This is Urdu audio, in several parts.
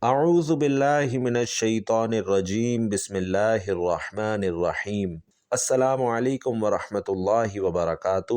اعوذ باللہ من الشیطان الرجیم بسم اللہ الرحمن الرحیم السلام علیکم ورحمۃ اللہ وبرکاتہ۔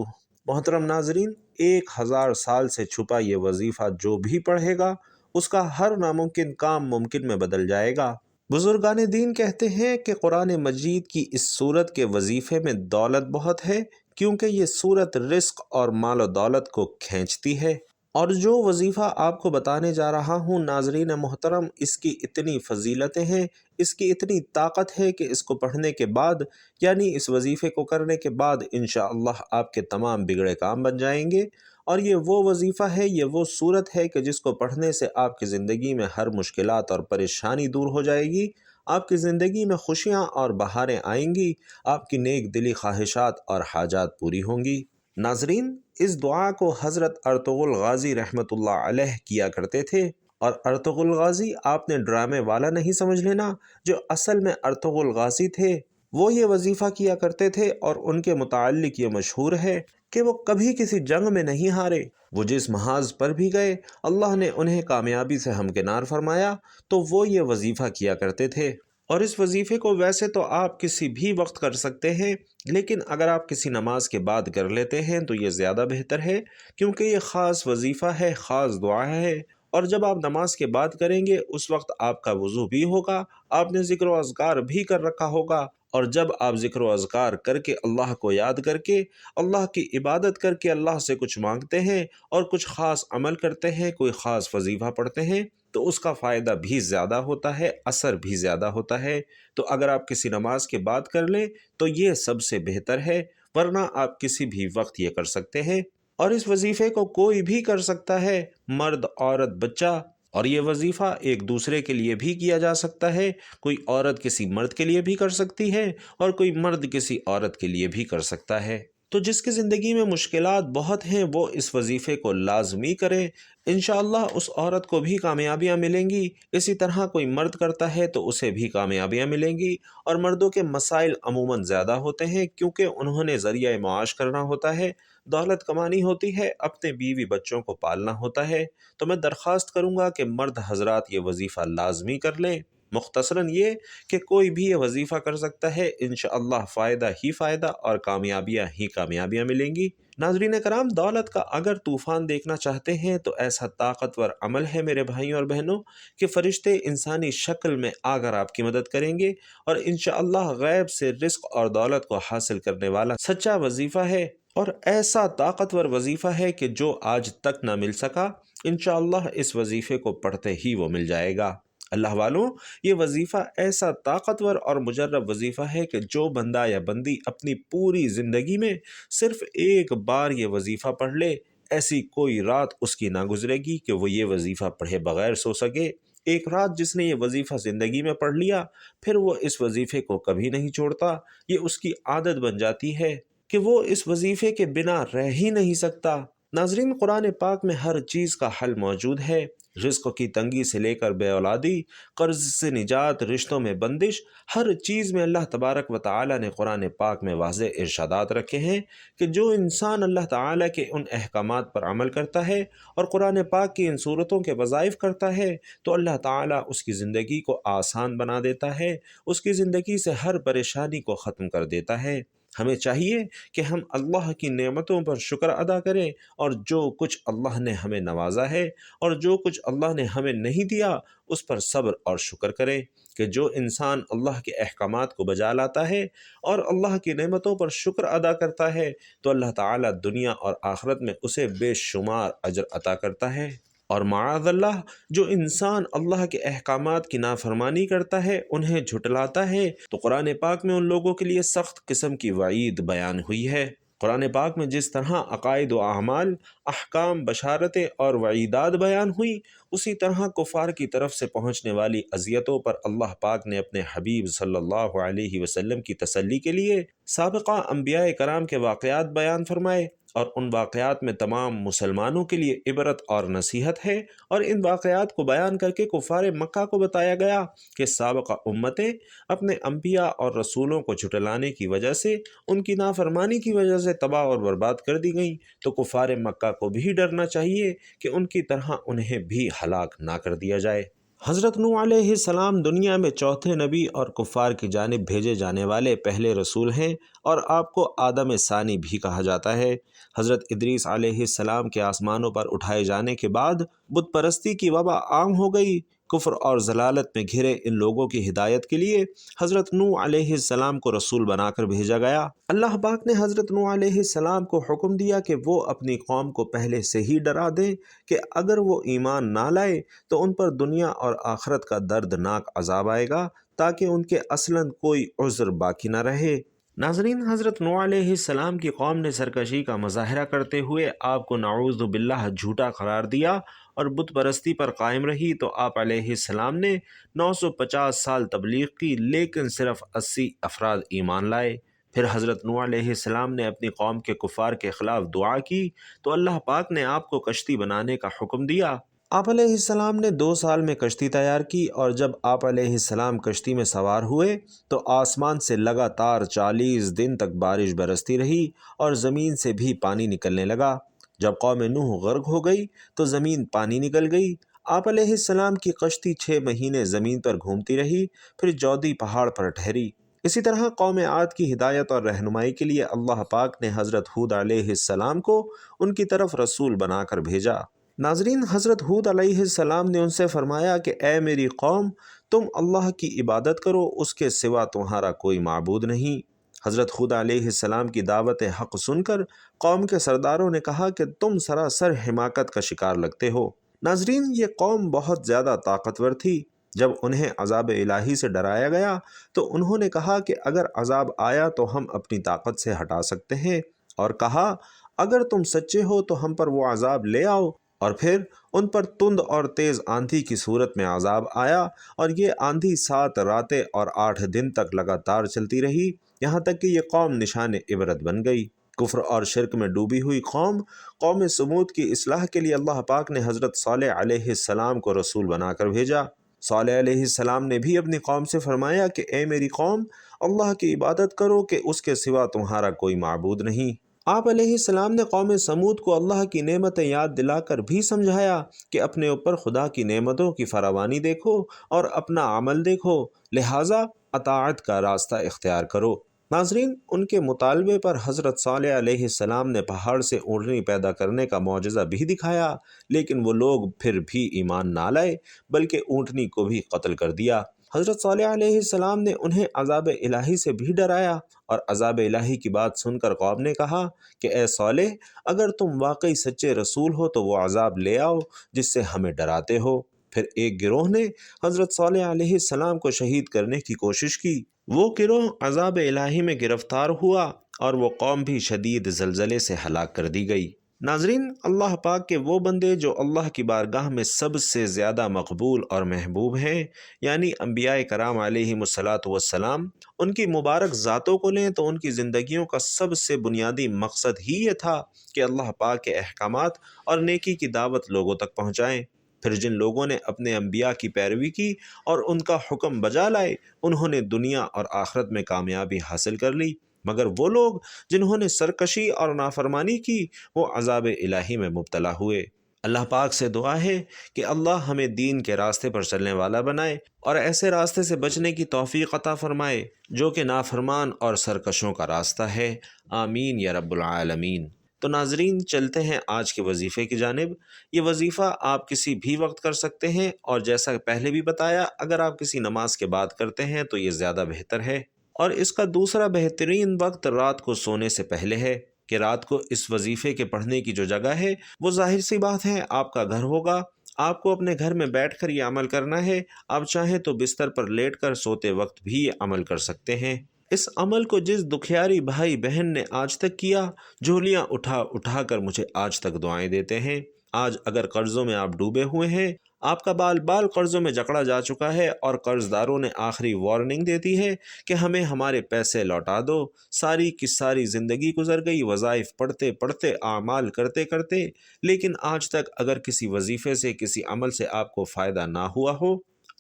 محترم ناظرین، 1000 سال سے چھپا یہ وظیفہ جو بھی پڑھے گا اس کا ہر ناممکن کام ممکن میں بدل جائے گا۔ بزرگان دین کہتے ہیں کہ قرآن مجید کی اس سورت کے وظیفے میں دولت بہت ہے، کیونکہ یہ سورت رزق اور مال و دولت کو کھینچتی ہے۔ اور جو وظیفہ آپ کو بتانے جا رہا ہوں ناظرین محترم، اس کی اتنی فضیلتیں ہیں، اس کی اتنی طاقت ہے کہ اس کو پڑھنے کے بعد، یعنی اس وظیفے کو کرنے کے بعد انشاءاللہ آپ کے تمام بگڑے کام بن جائیں گے۔ اور یہ وہ وظیفہ ہے، یہ وہ صورت ہے کہ جس کو پڑھنے سے آپ کی زندگی میں ہر مشکلات اور پریشانی دور ہو جائے گی، آپ کی زندگی میں خوشیاں اور بہاریں آئیں گی، آپ کی نیک دلی خواہشات اور حاجات پوری ہوں گی۔ ناظرین، اس دعا کو حضرت ارطغرل غازی رحمۃ اللہ علیہ کیا کرتے تھے، اور ارطغرل غازی آپ نے ڈرامے والا نہیں سمجھ لینا، جو اصل میں ارطغرل غازی تھے وہ یہ وظیفہ کیا کرتے تھے، اور ان کے متعلق یہ مشہور ہے کہ وہ کبھی کسی جنگ میں نہیں ہارے۔ وہ جس محاذ پر بھی گئے اللہ نے انہیں کامیابی سے ہمکنار فرمایا، تو وہ یہ وظیفہ کیا کرتے تھے۔ اور اس وظیفے کو ویسے تو آپ کسی بھی وقت کر سکتے ہیں، لیکن اگر آپ کسی نماز کے بعد کر لیتے ہیں تو یہ زیادہ بہتر ہے، کیونکہ یہ خاص وظیفہ ہے، خاص دعا ہے۔ اور جب آپ نماز کے بعد کریں گے اس وقت آپ کا وضو بھی ہوگا، آپ نے ذکر و اذکار بھی کر رکھا ہوگا، اور جب آپ ذکر و اذکار کر کے اللہ کو یاد کر کے، اللہ کی عبادت کر کے اللہ سے کچھ مانگتے ہیں اور کچھ خاص عمل کرتے ہیں، کوئی خاص وظیفہ پڑھتے ہیں، تو اس کا فائدہ بھی زیادہ ہوتا ہے، اثر بھی زیادہ ہوتا ہے۔ تو اگر آپ کسی نماز کے بعد کر لیں تو یہ سب سے بہتر ہے، ورنہ آپ کسی بھی وقت یہ کر سکتے ہیں۔ اور اس وظیفے کو کوئی بھی کر سکتا ہے، مرد، عورت، بچہ۔ اور یہ وظیفہ ایک دوسرے کے لیے بھی کیا جا سکتا ہے، کوئی عورت کسی مرد کے لیے بھی کر سکتی ہے، اور کوئی مرد کسی عورت کے لیے بھی کر سکتا ہے۔ تو جس کی زندگی میں مشکلات بہت ہیں وہ اس وظیفے کو لازمی کرے، انشاءاللہ اس عورت کو بھی کامیابیاں ملیں گی۔ اسی طرح کوئی مرد کرتا ہے تو اسے بھی کامیابیاں ملیں گی۔ اور مردوں کے مسائل عموماً زیادہ ہوتے ہیں، کیونکہ انہوں نے ذریعہ معاش کرنا ہوتا ہے، دولت کمانی ہوتی ہے، اپنے بیوی بچوں کو پالنا ہوتا ہے۔ تو میں درخواست کروں گا کہ مرد حضرات یہ وظیفہ لازمی کر لیں۔ مختصراً یہ کہ کوئی بھی یہ وظیفہ کر سکتا ہے، انشاءاللہ فائدہ ہی فائدہ اور کامیابیاں ہی کامیابیاں ملیں گی۔ ناظرین کرام، دولت کا اگر طوفان دیکھنا چاہتے ہیں تو ایسا طاقتور عمل ہے میرے بھائیوں اور بہنوں کہ فرشتے انسانی شکل میں آ کر آپ کی مدد کریں گے، اور انشاءاللہ غیب سے رزق اور دولت کو حاصل کرنے والا سچا وظیفہ ہے، اور ایسا طاقتور وظیفہ ہے کہ جو آج تک نہ مل سکا، انشاءاللہ اس وظیفے کو پڑھتے ہی وہ مل جائے گا۔ اللہ والوں، یہ وظیفہ ایسا طاقتور اور مجرب وظیفہ ہے کہ جو بندہ یا بندی اپنی پوری زندگی میں صرف ایک بار یہ وظیفہ پڑھ لے، ایسی کوئی رات اس کی نہ گزرے گی کہ وہ یہ وظیفہ پڑھے بغیر سو سکے۔ ایک رات جس نے یہ وظیفہ زندگی میں پڑھ لیا، پھر وہ اس وظیفے کو کبھی نہیں چھوڑتا، یہ اس کی عادت بن جاتی ہے کہ وہ اس وظیفے کے بنا رہ ہی نہیں سکتا۔ ناظرین، قرآن پاک میں ہر چیز کا حل موجود ہے، رزق کی تنگی سے لے کر بے اولادی، قرض سے نجات، رشتوں میں بندش، ہر چیز میں اللہ تبارک و تعالی نے قرآن پاک میں واضح ارشادات رکھے ہیں کہ جو انسان اللہ تعالی کے ان احکامات پر عمل کرتا ہے اور قرآن پاک کی ان صورتوں کے وظائف کرتا ہے تو اللہ تعالی اس کی زندگی کو آسان بنا دیتا ہے، اس کی زندگی سے ہر پریشانی کو ختم کر دیتا ہے۔ ہمیں چاہیے کہ ہم اللہ کی نعمتوں پر شکر ادا کریں، اور جو کچھ اللہ نے ہمیں نوازا ہے اور جو کچھ اللہ نے ہمیں نہیں دیا اس پر صبر اور شکر کریں، کہ جو انسان اللہ کے احکامات کو بجا لاتا ہے اور اللہ کی نعمتوں پر شکر ادا کرتا ہے تو اللہ تعالیٰ دنیا اور آخرت میں اسے بے شمار اجر عطا کرتا ہے۔ اور معاذ اللہ، جو انسان اللہ کے احکامات کی نافرمانی کرتا ہے، انہیں جھٹلاتا ہے، تو قرآن پاک میں ان لوگوں کے لیے سخت قسم کی وعید بیان ہوئی ہے۔ قرآن پاک میں جس طرح عقائد و اعمال، احکام، بشارتیں اور وعیدات بیان ہوئی، اسی طرح کفار کی طرف سے پہنچنے والی اذیتوں پر اللہ پاک نے اپنے حبیب صلی اللہ علیہ وسلم کی تسلی کے لیے سابقہ انبیاء کرام کے واقعات بیان فرمائے، اور ان واقعات میں تمام مسلمانوں کے لیے عبرت اور نصیحت ہے، اور ان واقعات کو بیان کر کے کفار مکہ کو بتایا گیا کہ سابقہ امتیں اپنے انبیاء اور رسولوں کو جھٹلانے کی وجہ سے، ان کی نافرمانی کی وجہ سے تباہ اور برباد کر دی گئیں، تو کفار مکہ کو بھی ڈرنا چاہیے کہ ان کی طرح انہیں بھی ہلاک نہ کر دیا جائے۔ حضرت نوح علیہ السلام دنیا میں چوتھے نبی اور کفار کی جانب بھیجے جانے والے پہلے رسول ہیں، اور آپ کو آدم ثانی بھی کہا جاتا ہے۔ حضرت ادریس علیہ السلام کے آسمانوں پر اٹھائے جانے کے بعد بت پرستی کی وبا عام ہو گئی۔ کفر اور ضلالت میں گھرے ان لوگوں کی ہدایت کے لیے حضرت نوح علیہ السلام کو رسول بنا کر بھیجا گیا۔ اللہ پاک نے حضرت نوح علیہ السلام کو حکم دیا کہ وہ اپنی قوم کو پہلے سے ہی ڈرا دیں کہ اگر وہ ایمان نہ لائے تو ان پر دنیا اور آخرت کا دردناک عذاب آئے گا، تاکہ ان کے اصلاً کوئی عذر باقی نہ رہے۔ ناظرین، حضرت نوح علیہ السلام کی قوم نے سرکشی کا مظاہرہ کرتے ہوئے آپ کو نعوذ باللہ جھوٹا قرار دیا اور بت پرستی پر قائم رہی، تو آپ علیہ السلام نے 950 سال تبلیغ کی، لیکن صرف 80 افراد ایمان لائے۔ پھر حضرت نوح علیہ السلام نے اپنی قوم کے کفار کے خلاف دعا کی تو اللہ پاک نے آپ کو کشتی بنانے کا حکم دیا۔ آپ علیہ السلام نے 2 سال میں کشتی تیار کی، اور جب آپ علیہ السلام کشتی میں سوار ہوئے تو آسمان سے لگاتار 40 دن تک بارش برستی رہی اور زمین سے بھی پانی نکلنے لگا۔ جب قوم نوح غرق ہو گئی تو زمین پانی نکل گئی۔ آپ علیہ السلام کی کشتی 6 مہینے زمین پر گھومتی رہی، پھر جودی پہاڑ پر ٹھہری۔ اسی طرح قوم عاد کی ہدایت اور رہنمائی کے لیے اللہ پاک نے حضرت ہود علیہ السلام کو ان کی طرف رسول بنا کر بھیجا۔ ناظرین، حضرت ہود علیہ السلام نے ان سے فرمایا کہ اے میری قوم، تم اللہ کی عبادت کرو، اس کے سوا تمہارا کوئی معبود نہیں۔ حضرت ہود علیہ السلام کی دعوت حق سن کر قوم کے سرداروں نے کہا کہ تم سراسر حماقت کا شکار لگتے ہو۔ ناظرین، یہ قوم بہت زیادہ طاقتور تھی۔ جب انہیں عذاب الہی سے ڈرایا گیا تو انہوں نے کہا کہ اگر عذاب آیا تو ہم اپنی طاقت سے ہٹا سکتے ہیں، اور کہا اگر تم سچے ہو تو ہم پر وہ عذاب لے آؤ۔ اور پھر ان پر تند اور تیز آندھی کی صورت میں عذاب آیا، اور یہ آندھی 7 راتیں اور 8 دن تک لگاتار چلتی رہی، یہاں تک کہ یہ قوم نشان عبرت بن گئی۔ کفر اور شرک میں ڈوبی ہوئی قوم سمود کی اصلاح کے لیے اللہ پاک نے حضرت صالح علیہ السلام کو رسول بنا کر بھیجا۔ صالح علیہ السلام نے بھی اپنی قوم سے فرمایا کہ اے میری قوم، اللہ کی عبادت کرو کہ اس کے سوا تمہارا کوئی معبود نہیں۔ آپ علیہ السلام نے قوم سمود کو اللہ کی نعمتیں یاد دلا کر بھی سمجھایا کہ اپنے اوپر خدا کی نعمتوں کی فراوانی دیکھو اور اپنا عمل دیکھو، لہٰذا اطاعت کا راستہ اختیار کرو۔ ناظرین، ان کے مطالبے پر حضرت صالح علیہ السلام نے پہاڑ سے اونٹنی پیدا کرنے کا معجزہ بھی دکھایا، لیکن وہ لوگ پھر بھی ایمان نہ لائے، بلکہ اونٹنی کو بھی قتل کر دیا۔ حضرت صالح علیہ السلام نے انہیں عذاب الہی سے بھی ڈرایا، اور عذاب الہی کی بات سن کر قوم نے کہا کہ اے صالح، اگر تم واقعی سچے رسول ہو تو وہ عذاب لے آؤ جس سے ہمیں ڈراتے ہو۔ پھر ایک گروہ نے حضرت صالح علیہ السلام کو شہید کرنے کی کوشش کی۔ وہ گروہ عذاب الہی میں گرفتار ہوا، اور وہ قوم بھی شدید زلزلے سے ہلاک کر دی گئی۔ ناظرین، اللہ پاک کے وہ بندے جو اللہ کی بارگاہ میں سب سے زیادہ مقبول اور محبوب ہیں، یعنی انبیاء کرام علیہم الصلاۃ والسلام، ان کی مبارک ذاتوں کو لیں تو ان کی زندگیوں کا سب سے بنیادی مقصد ہی یہ تھا کہ اللہ پاک کے احکامات اور نیکی کی دعوت لوگوں تک پہنچائیں۔ پھر جن لوگوں نے اپنے انبیاء کی پیروی کی اور ان کا حکم بجا لائے، انہوں نے دنیا اور آخرت میں کامیابی حاصل کر لی، مگر وہ لوگ جنہوں نے سرکشی اور نافرمانی کی، وہ عذاب الہی میں مبتلا ہوئے۔ اللہ پاک سے دعا ہے کہ اللہ ہمیں دین کے راستے پر چلنے والا بنائے اور ایسے راستے سے بچنے کی توفیق عطا فرمائے جو کہ نافرمان اور سرکشوں کا راستہ ہے۔ آمین یا رب العالمین۔ تو ناظرین، چلتے ہیں آج کے وظیفے کی جانب۔ یہ وظیفہ آپ کسی بھی وقت کر سکتے ہیں، اور جیسا پہلے بھی بتایا، اگر آپ کسی نماز کے بعد کرتے ہیں تو یہ زیادہ بہتر ہے، اور اس کا دوسرا بہترین وقت رات کو سونے سے پہلے ہے، کہ رات کو اس وظیفے کے پڑھنے کی جو جگہ ہے وہ ظاہر سی بات ہے آپ کا گھر ہوگا۔ آپ کو اپنے گھر میں بیٹھ کر یہ عمل کرنا ہے۔ آپ چاہیں تو بستر پر لیٹ کر سوتے وقت بھی یہ عمل کر سکتے ہیں۔ اس عمل کو جس دکھیاری بھائی بہن نے آج تک کیا، جھولیاں اٹھا اٹھا کر مجھے آج تک دعائیں دیتے ہیں۔ آج اگر قرضوں میں آپ ڈوبے ہوئے ہیں، آپ کا بال بال قرضوں میں جکڑا جا چکا ہے، اور قرض داروں نے آخری وارننگ دیتی ہے کہ ہمیں ہمارے پیسے لوٹا دو، ساری کی ساری زندگی گزر گئی وظائف پڑھتے پڑھتے، اعمال کرتے کرتے، لیکن آج تک اگر کسی وظیفے سے، کسی عمل سے آپ کو فائدہ نہ ہوا ہو،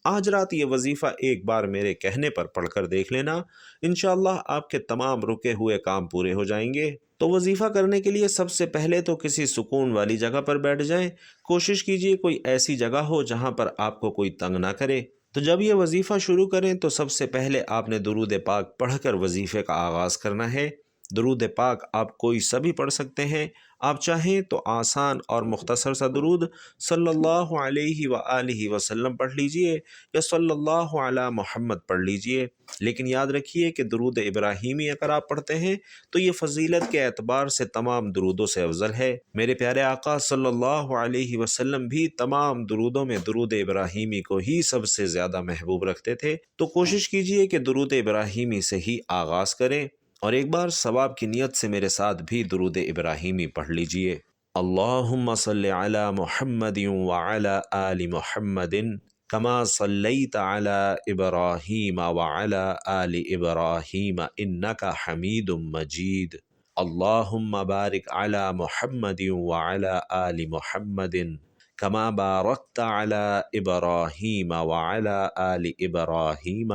آج رات یہ وظیفہ ایک بار میرے کہنے پر پڑھ کر دیکھ لینا، انشاءاللہ آپ کے تمام رکے ہوئے کام پورے ہو جائیں گے۔ تو وظیفہ کرنے کے لیے سب سے پہلے تو کسی سکون والی جگہ پر بیٹھ جائیں۔ کوشش کیجیے کوئی ایسی جگہ ہو جہاں پر آپ کو کوئی تنگ نہ کرے۔ تو جب یہ وظیفہ شروع کریں تو سب سے پہلے آپ نے درود پاک پڑھ کر وظیفے کا آغاز کرنا ہے۔ درود پاک آپ کوئی سا بھی پڑھ سکتے ہیں، آپ چاہیں تو آسان اور مختصر سا درود صلی اللہ علیہ وآلہ وسلم پڑھ لیجئے یا صلی اللہ علی محمد پڑھ لیجئے، لیکن یاد رکھیے کہ درود ابراہیمی اگر آپ پڑھتے ہیں تو یہ فضیلت کے اعتبار سے تمام درودوں سے افضل ہے۔ میرے پیارے آقا صلی اللہ علیہ وسلم بھی تمام درودوں میں درود ابراہیمی کو ہی سب سے زیادہ محبوب رکھتے تھے، تو کوشش کیجئے کہ درود ابراہیمی سے ہی آغاز کریں، اور ایک بار ثواب کی نیت سے میرے ساتھ بھی درود ابراہیمی پڑھ لیجئے۔ اللہم صلی علی محمد وعلی آل محمد کما صلیت علی ابراہیم وعلی آل ابراہیم انک حمید مجید۔ اللہم بارک علی محمد وعلی آل محمد کما بارکت علی ابراہیم وعلی آل ابراہیم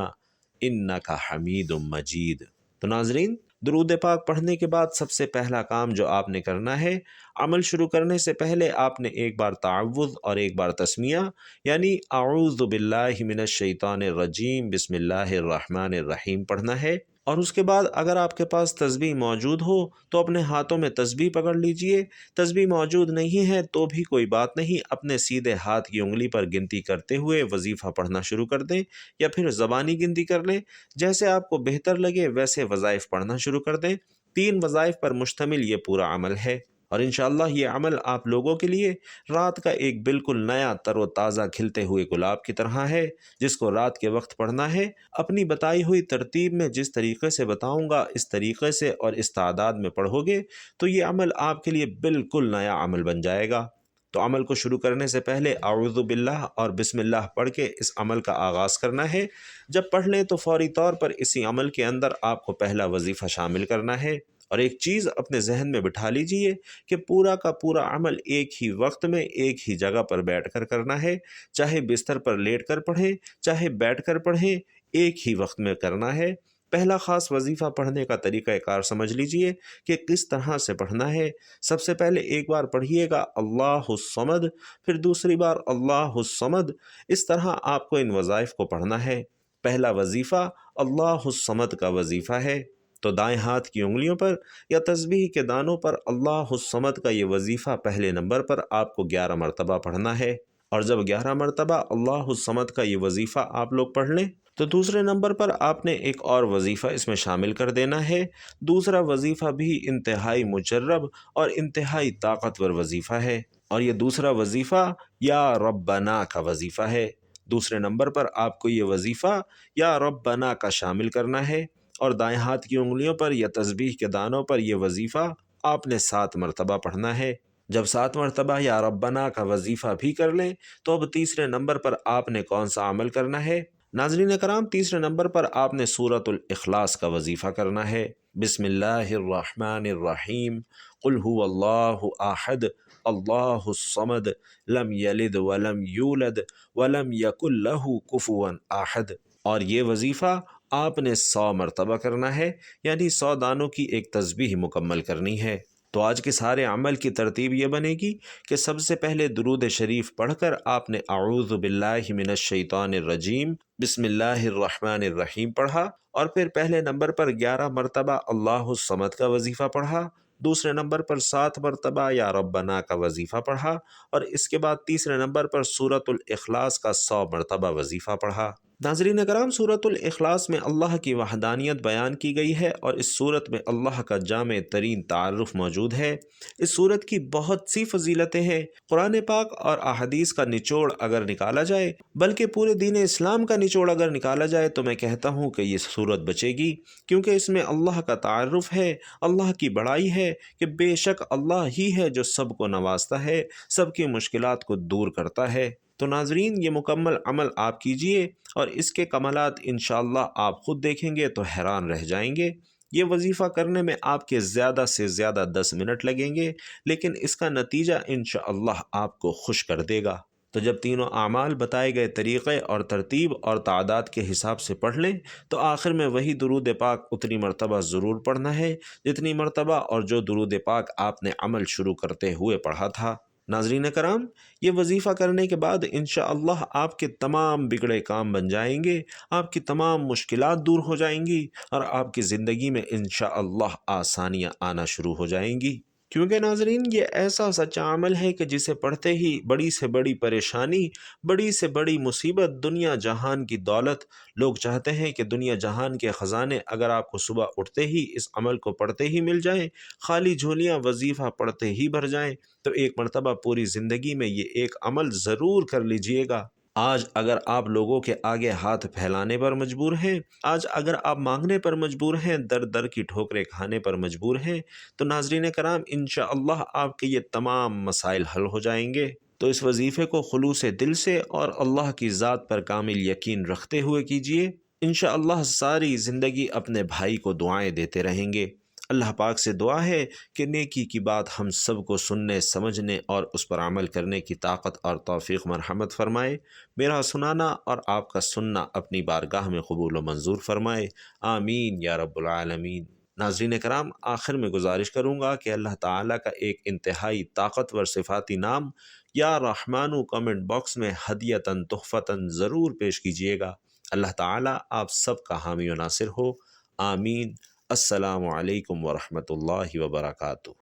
انک حمید مجید۔ تو ناظرین، درود پاک پڑھنے کے بعد سب سے پہلا کام جو آپ نے کرنا ہے، عمل شروع کرنے سے پہلے آپ نے ایک بار تعوذ اور ایک بار تسمیہ، یعنی اعوذ باللہ من الشیطان الرجیم بسم اللہ الرحمن الرحیم پڑھنا ہے، اور اس کے بعد اگر آپ کے پاس تسبیح موجود ہو تو اپنے ہاتھوں میں تسبیح پکڑ لیجئے۔ تسبیح موجود نہیں ہے تو بھی کوئی بات نہیں، اپنے سیدھے ہاتھ کی انگلی پر گنتی کرتے ہوئے وظیفہ پڑھنا شروع کر دیں، یا پھر زبانی گنتی کر لیں، جیسے آپ کو بہتر لگے ویسے وظائف پڑھنا شروع کر دیں۔ 3 وظائف پر مشتمل یہ پورا عمل ہے، اور انشاءاللہ یہ عمل آپ لوگوں کے لیے رات کا ایک بالکل نیا تر و تازہ کھلتے ہوئے گلاب کی طرح ہے، جس کو رات کے وقت پڑھنا ہے۔ اپنی بتائی ہوئی ترتیب میں جس طریقے سے بتاؤں گا اس طریقے سے اور اس تعداد میں پڑھو گے تو یہ عمل آپ کے لیے بالکل نیا عمل بن جائے گا۔ تو عمل کو شروع کرنے سے پہلے اعوذ باللہ اور بسم اللہ پڑھ کے اس عمل کا آغاز کرنا ہے۔ جب پڑھ لیں تو فوری طور پر اسی عمل کے اندر آپ کو پہلا وظیفہ شامل کرنا ہے، اور ایک چیز اپنے ذہن میں بٹھا لیجئے کہ پورا کا پورا عمل ایک ہی وقت میں ایک ہی جگہ پر بیٹھ کر کرنا ہے، چاہے بستر پر لیٹ کر پڑھیں چاہے بیٹھ کر پڑھیں، ایک ہی وقت میں کرنا ہے۔ پہلا خاص وظیفہ پڑھنے کا طریقہ کار سمجھ لیجئے کہ کس طرح سے پڑھنا ہے۔ سب سے پہلے ایک بار پڑھیے گا اللہ الصمد، پھر دوسری بار اللہ الصمد، اس طرح آپ کو ان وظائف کو پڑھنا ہے۔ پہلا وظیفہ اللہ الصمد کا وظیفہ ہے، تو دائیں ہاتھ کی انگلیوں پر یا تسبیح کے دانوں پر اللہ الصمد کا یہ وظیفہ پہلے نمبر پر آپ کو 11 مرتبہ پڑھنا ہے، اور جب 11 مرتبہ اللہ الصمد کا یہ وظیفہ آپ لوگ پڑھ لیں تو دوسرے نمبر پر آپ نے ایک اور وظیفہ اس میں شامل کر دینا ہے۔ دوسرا وظیفہ بھی انتہائی مجرب اور انتہائی طاقتور وظیفہ ہے، اور یہ دوسرا وظیفہ یا ربنا کا وظیفہ ہے۔ دوسرے نمبر پر آپ کو یہ وظیفہ یا ربنا کا شامل کرنا ہے، اور دائیں ہاتھ کی انگلیوں پر یا تسبیح کے دانوں پر یہ وظیفہ آپ نے 7 مرتبہ پڑھنا ہے۔ جب 7 مرتبہ یا ربنا کا وظیفہ بھی کر لیں تو اب تیسرے نمبر پر آپ نے کون سا عمل کرنا ہے؟ ناظرین کرام، تیسرے نمبر پر آپ نے سورۃ الاخلاص کا وظیفہ کرنا ہے۔ بسم اللہ الرحمن الرحیم، قل هو اللہ احد اللہ الصمد لم یلد ولم یولد ولم یکن لہ کفوا احد، اور یہ وظیفہ آپ نے 100 مرتبہ کرنا ہے، یعنی 100 دانوں کی ایک تسبیح مکمل کرنی ہے۔ تو آج کے سارے عمل کی ترتیب یہ بنے گی کہ سب سے پہلے درود شریف پڑھ کر آپ نے اعوذ باللہ من الشیطان الرجیم بسم اللہ الرحمن الرحیم پڑھا، اور پھر پہلے نمبر پر 11 مرتبہ اللہ الصمد کا وظیفہ پڑھا، دوسرے نمبر پر 7 مرتبہ یا ربنا کا وظیفہ پڑھا، اور اس کے بعد تیسرے نمبر پر سورۃ الاخلاص کا 100 مرتبہ وظیفہ پڑھا۔ ناظرین کرام، سورۃ الاخلاص میں اللہ کی وحدانیت بیان کی گئی ہے، اور اس سورت میں اللہ کا جامع ترین تعارف موجود ہے۔ اس سورت کی بہت سی فضیلتیں ہیں۔ قرآن پاک اور احادیث کا نچوڑ اگر نکالا جائے، بلکہ پورے دین اسلام کا نچوڑ اگر نکالا جائے، تو میں کہتا ہوں کہ یہ سورت بچے گی، کیونکہ اس میں اللہ کا تعارف ہے، اللہ کی بڑائی ہے کہ بے شک اللہ ہی ہے جو سب کو نوازتا ہے، سب کی مشکلات کو دور کرتا ہے۔ تو ناظرین، یہ مکمل عمل آپ کیجئے، اور اس کے کمالات انشاءاللہ آپ خود دیکھیں گے تو حیران رہ جائیں گے۔ یہ وظیفہ کرنے میں آپ کے زیادہ سے زیادہ 10 منٹ لگیں گے، لیکن اس کا نتیجہ انشاءاللہ آپ کو خوش کر دے گا۔ تو جب تینوں اعمال بتائے گئے طریقے اور ترتیب اور تعداد کے حساب سے پڑھ لیں تو آخر میں وہی درود پاک اتنی مرتبہ ضرور پڑھنا ہے جتنی مرتبہ اور جو درود پاک آپ نے عمل شروع کرتے ہوئے پڑھا تھا۔ ناظرین کرام، یہ وظیفہ کرنے کے بعد انشاءاللہ آپ کے تمام بگڑے کام بن جائیں گے، آپ کی تمام مشکلات دور ہو جائیں گی اور آپ کی زندگی میں انشاءاللہ آسانیاں آنا شروع ہو جائیں گی۔ کیونکہ ناظرین، یہ ایسا سچا عمل ہے کہ جسے پڑھتے ہی بڑی سے بڑی پریشانی، بڑی سے بڑی مصیبت، دنیا جہان کی دولت، لوگ چاہتے ہیں کہ دنیا جہان کے خزانے اگر آپ کو صبح اٹھتے ہی اس عمل کو پڑھتے ہی مل جائیں، خالی جھولیاں وظیفہ پڑھتے ہی بھر جائیں، تو ایک مرتبہ پوری زندگی میں یہ ایک عمل ضرور کر لیجئے گا۔ آج اگر آپ لوگوں کے آگے ہاتھ پھیلانے پر مجبور ہیں، آج اگر آپ مانگنے پر مجبور ہیں، در در کی ٹھوکریں کھانے پر مجبور ہیں، تو ناظرین کرام انشاءاللہ آپ کے یہ تمام مسائل حل ہو جائیں گے۔ تو اس وظیفے کو خلوص دل سے اور اللہ کی ذات پر کامل یقین رکھتے ہوئے کیجئے، انشاءاللہ ساری زندگی اپنے بھائی کو دعائیں دیتے رہیں گے۔ اللہ پاک سے دعا ہے کہ نیکی کی بات ہم سب کو سننے، سمجھنے اور اس پر عمل کرنے کی طاقت اور توفیق مرحمت فرمائے۔ میرا سنانا اور آپ کا سننا اپنی بارگاہ میں قبول و منظور فرمائے، آمین یا رب العالمین۔ ناظرین کرام، آخر میں گزارش کروں گا کہ اللہ تعالیٰ کا ایک انتہائی طاقتور صفاتی نام یا رحمانو کمنٹ باکس میں ہدیتاً تحفتاً ضرور پیش کیجیے گا۔ اللہ تعالیٰ آپ سب کا حامی و ناصر ہو، آمین۔ السلام علیکم ورحمۃ اللہ وبرکاتہ۔